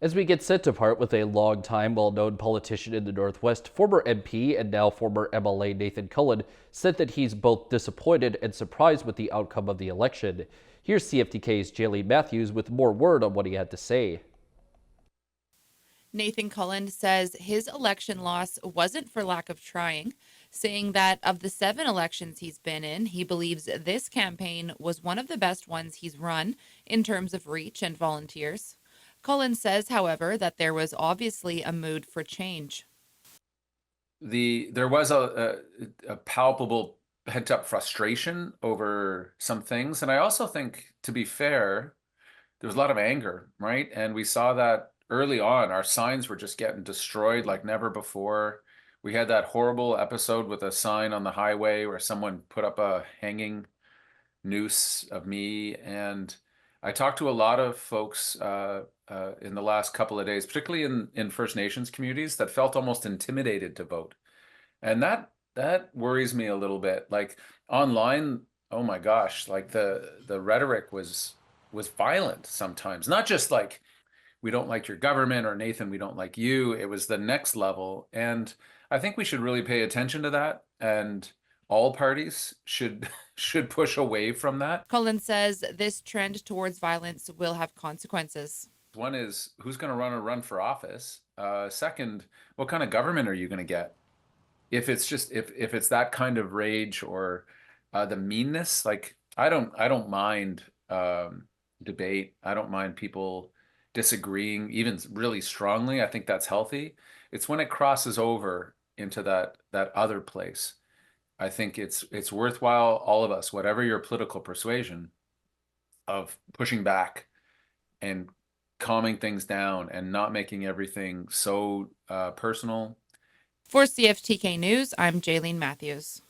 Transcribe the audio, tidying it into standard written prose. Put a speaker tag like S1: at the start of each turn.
S1: As we get set to part with a long-time, well-known politician in the Northwest, former MP and now former MLA Nathan Cullen said that he's both disappointed and surprised with the outcome of the election. Here's CFTK's Jaylene with more word on what he had to say.
S2: Nathan Cullen says his election loss wasn't for lack of trying, saying that of the 7 elections he's been in, he believes this campaign was one of the best ones he's run in terms of reach and volunteers. Cullen says, however, that there was obviously a mood for change.
S3: There was a palpable pent up frustration over some things, and I also think, to be fair, there was a lot of anger, right? And we saw that early on. Our signs were just getting destroyed like never before. We had that horrible episode with a sign on the highway where someone put up a hanging noose of me. And I talked to a lot of folks in the last couple of days, particularly in First Nations communities, that felt almost intimidated to vote. And that worries me a little bit. Like online, oh my gosh, like the rhetoric was violent sometimes. Not just like we don't like your government or Nathan, we don't like you. It was the next level. And I think we should really pay attention to that. And all parties should should push away from that.
S2: Cullen says this trend towards violence will have consequences.
S3: One is who's going to run for office. Second, what kind of government are you going to get? If it's just if it's that kind of rage or the meanness, like I don't mind debate. I don't mind people disagreeing, even really strongly. I think that's healthy. It's when it crosses over into that other place. I think it's worthwhile, all of us, whatever your political persuasion, of pushing back and calming things down and not making everything so personal.
S2: For CFTK News, I'm Jaylene Matthews.